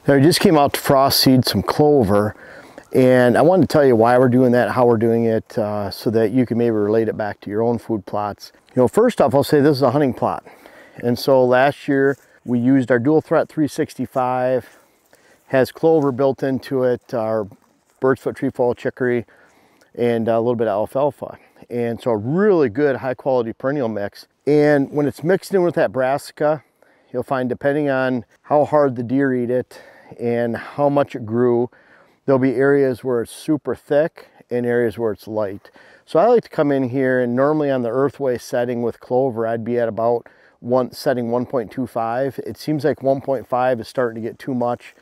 Now, we just came out to frost seed some clover, and I wanted to tell you why we're doing that, how we're doing it, so that you can maybe relate it back to your own food plots. You know, first off, I'll say this is a hunting plot. And so last year we used our dual threat 365, has clover built into it, our bird's foot trefoil chicory, and a little bit of alfalfa. And so a really good high quality perennial mix. And when it's mixed in with that brassica, you'll find depending on how hard the deer eat it and how much it grew, there'll be areas where it's super thick and areas where it's light. So I like to come in here, and normally on the earthway setting with clover, I'd be at about setting 1.25. It seems like 1.5 is starting to get too much.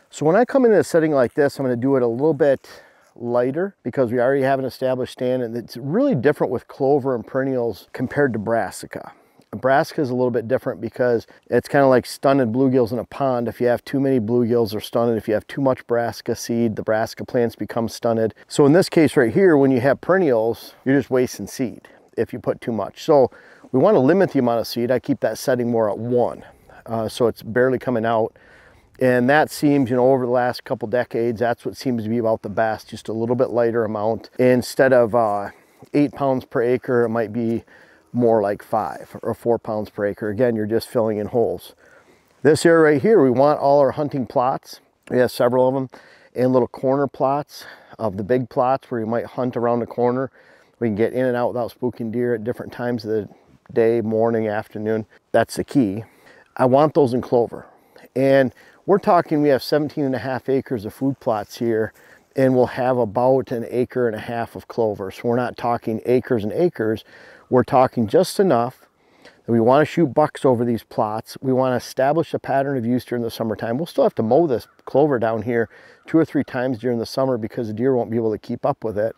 So when I come into a setting like this, I'm going to do it a little bit lighter because we already have an established stand, and it's really different with clover and perennials compared to brassica. Brassica is a little bit different because it's kind of like stunted bluegills in a pond. If you have too many bluegills, they're stunted. If you have too much brassica seed, the brassica plants become stunted. So in this case right here, when you have perennials, you're just wasting seed if you put too much. So we want to limit the amount of seed. I keep that setting more at 1, so it's barely coming out. And that seems, you know, over the last couple decades, that's what seems to be about the best, just a little bit lighter amount. Instead of 8 pounds per acre, it might be more like 5 or 4 pounds per acre. Again, you're just filling in holes. This area right here, we want all our hunting plots. We have several of them, and little corner plots of the big plots where you might hunt around the corner. We can get in and out without spooking deer at different times of the day, morning, afternoon. That's the key. I want those in clover. And we're talking, we have 17.5 acres of food plots here, and we'll have about 1.5 acres of clover. So we're not talking acres and acres. We're talking just enough that we want to shoot bucks over these plots. We want to establish a pattern of use during the summertime. We'll still have to mow this clover down here 2 or 3 times during the summer because the deer won't be able to keep up with it.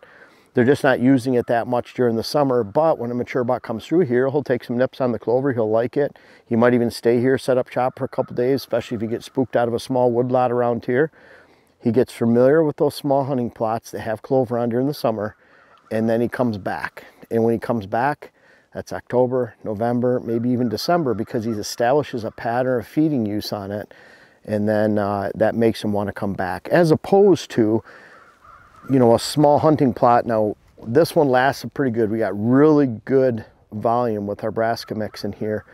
They're just not using it that much during the summer, but when a mature buck comes through here, he'll take some nips on the clover, he'll like it. He might even stay here, set up shop for a couple days, especially if he gets spooked out of a small woodlot around here. He gets familiar with those small hunting plots that have clover on during the summer, and then he comes back. And when he comes back, that's October, November, maybe even December, because he establishes a pattern of feeding use on it, and then that makes him want to come back. As opposed to, you know, a small hunting plot. Now, this one lasted pretty good. We got really good volume with our brassica mix in here,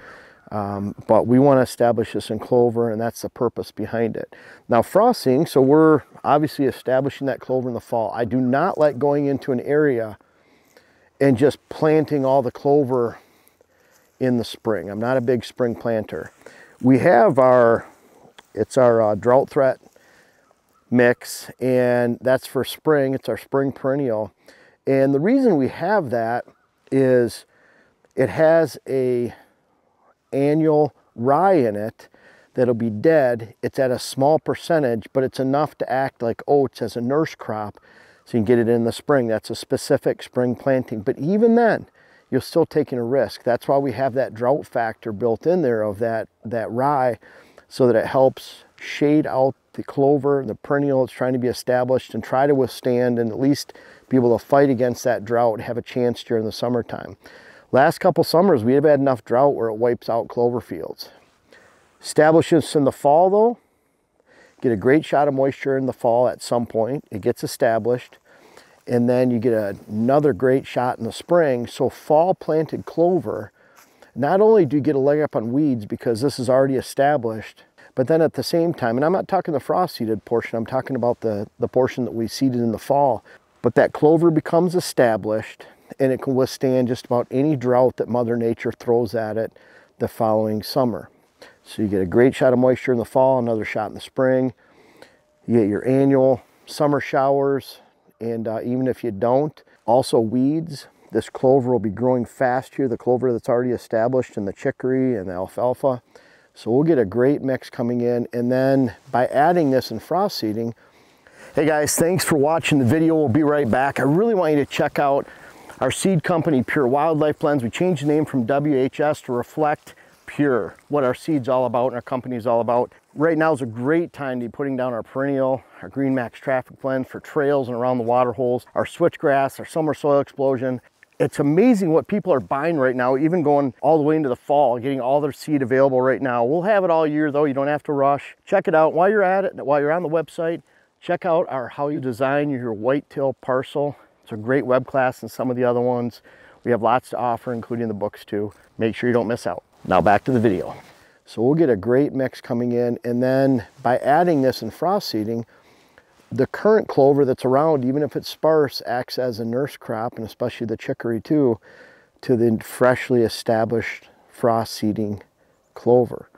but we want to establish this in clover, and that's the purpose behind it. Now, frosting, so we're obviously establishing that clover in the fall. I do not like going into an area and just planting all the clover in the spring. I'm not a big spring planter. We have it's our drought threat mix, and that's for spring. It's our spring perennial. And the reason we have that is it has a annual rye in it that'll be dead. It's at a small percentage, but it's enough to act like oats as a nurse crop, so you can get it in the spring. That's a specific spring planting. But even then, you're still taking a risk. That's why we have that drought factor built in there of that rye, so that it helps shade out the clover, the perennial it's trying to be established, and try to withstand and at least be able to fight against that drought and have a chance during the summertime. Last couple summers, we have had enough drought where it wipes out clover fields. Establish this in the fall though. Get a great shot of moisture in the fall at some point. It gets established. And then you get another great shot in the spring. So fall planted clover, not only do you get a leg up on weeds because this is already established, but then at the same time, and I'm not talking the frost seeded portion, I'm talking about the portion that we seeded in the fall, but that clover becomes established and it can withstand just about any drought that Mother Nature throws at it the following summer. So you get a great shot of moisture in the fall, another shot in the spring. You get your annual summer showers, and even if you don't, also weeds. This clover will be growing fast here, the clover that's already established, and the chicory and the alfalfa. So we'll get a great mix coming in, and then by adding this and frost seeding. Hey guys, thanks for watching the video. We'll be right back. I really want you to check out our seed company, Pure Wildlife Blends. We changed the name from WHS to reflect Pure, what our seed's all about and our company's all about. Right now is a great time to be putting down our perennial, our Green Max traffic blend for trails and around the water holes, our switchgrass, our summer soil explosion. It's amazing what people are buying right now, even going all the way into the fall, getting all their seed available right now. We'll have it all year though, you don't have to rush. Check it out while you're at it, while you're on the website. Check out our How You Design Your Whitetail Parcel. It's a great web class and some of the other ones. We have lots to offer, including the books too. Make sure you don't miss out. Now back to the video. So we'll get a great mix coming in, and then by adding this and frost seeding, the current clover that's around, even if it's sparse, acts as a nurse crop, and especially the chicory too, to the freshly established frost seeding clover.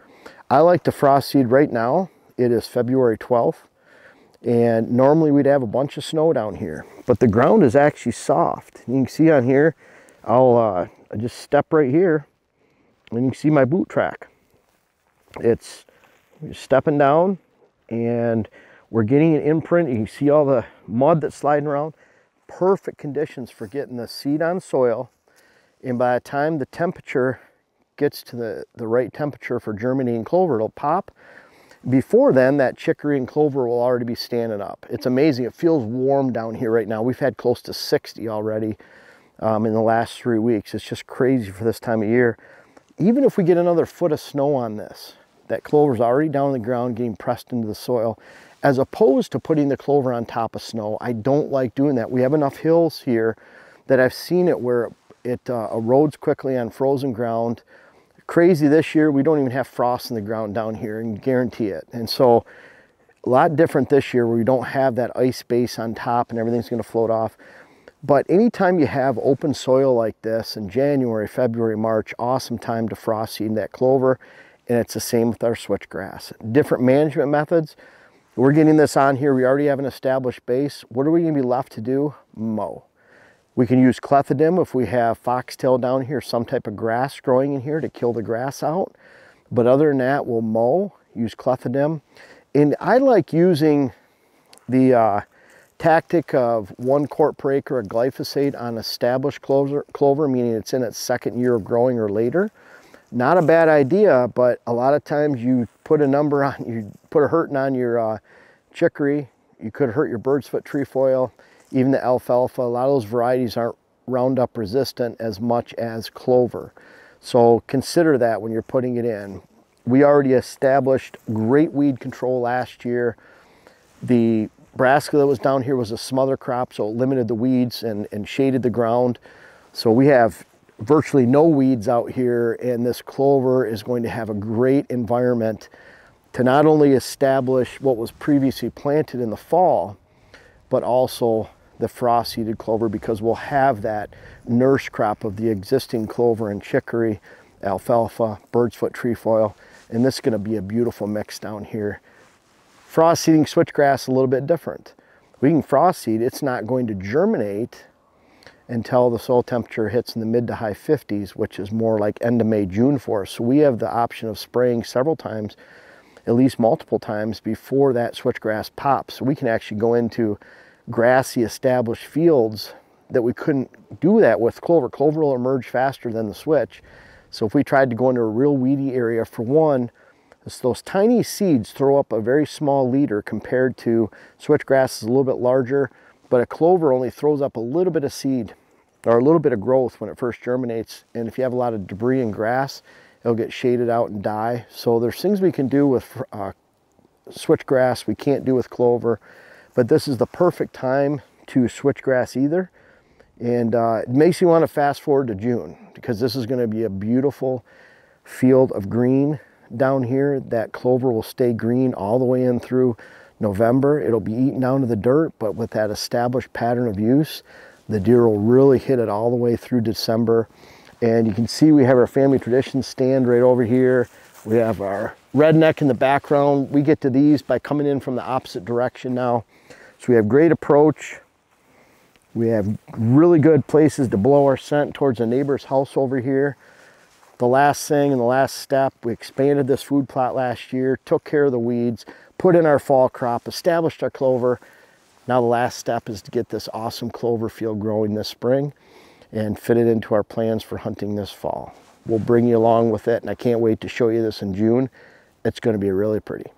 I like to frost seed right now. It is February 12th, and normally we'd have a bunch of snow down here, but the ground is actually soft. You can see on here, I just step right here, and you can see my boot track. It's stepping down, and we're getting an imprint. You can see all the mud that's sliding around. Perfect conditions for getting the seed on soil. And by the time the temperature gets to the right temperature for germinating clover, it'll pop. Before then, that chicory and clover will already be standing up. It's amazing. It feels warm down here right now. We've had close to 60 already in the last 3 weeks. It's just crazy for this time of year. Even if we get another foot of snow on this, that clover's already down on the ground getting pressed into the soil. As opposed to putting the clover on top of snow, I don't like doing that. We have enough hills here that I've seen it where it erodes quickly on frozen ground. Crazy this year, we don't even have frost in the ground down here, and guarantee it. And so a lot different this year where we don't have that ice base on top and everything's gonna float off. But anytime you have open soil like this in January, February, March, awesome time to frost seed that clover. And it's the same with our switchgrass. Different management methods. We're getting this on here. We already have an established base. What are we going to be left to do? Mow. We can use clethodim if we have foxtail down here, some type of grass growing in here to kill the grass out. But other than that, we'll mow, use clethodim. And I like using the tactic of 1 quart per acre of glyphosate on established clover, meaning it's in its second year of growing or later. Not a bad idea, but a lot of times you put a number on, you put a hurting on your chicory, you could hurt your bird's foot trefoil, even the alfalfa. A lot of those varieties aren't Roundup resistant as much as clover. So consider that when you're putting it in. We already established great weed control last year. The brassica that was down here was a smother crop, so it limited the weeds and shaded the ground. So we have virtually no weeds out here, and this clover is going to have a great environment to not only establish what was previously planted in the fall, but also the frost seeded clover, because we'll have that nurse crop of the existing clover and chicory, alfalfa, bird's foot trefoil, and this is going to be a beautiful mix down here. Frost seeding switchgrass a little bit different. We can frost seed, it's not going to germinate until the soil temperature hits in the mid to high 50s, which is more like end of May, June for us. So we have the option of spraying several times, at least multiple times, before that switchgrass pops. So we can actually go into grassy established fields that we couldn't do that with clover. Clover will emerge faster than the switch. So if we tried to go into a real weedy area, for one, those tiny seeds throw up a very small leader compared to switchgrass is a little bit larger, but a clover only throws up a little bit of seed or a little bit of growth when it first germinates. And if you have a lot of debris and grass, it'll get shaded out and die. So there's things we can do with switchgrass we can't do with clover, but this is the perfect time to switchgrass either. And it makes you want to fast forward to June, because this is going to be a beautiful field of green down here. That clover will stay green all the way in through November. It'll be eaten down to the dirt, but with that established pattern of use, the deer will really hit it all the way through December. And you can see we have our family tradition stand right over here. We have our redneck in the background. We get to these by coming in from the opposite direction now. So we have great approach. We have really good places to blow our scent towards a neighbor's house over here. The last thing and the last step, we expanded this food plot last year, took care of the weeds, put in our fall crop, established our clover. Now the last step is to get this awesome clover field growing this spring and fit it into our plans for hunting this fall. We'll bring you along with it, and I can't wait to show you this in June. It's going to be really pretty.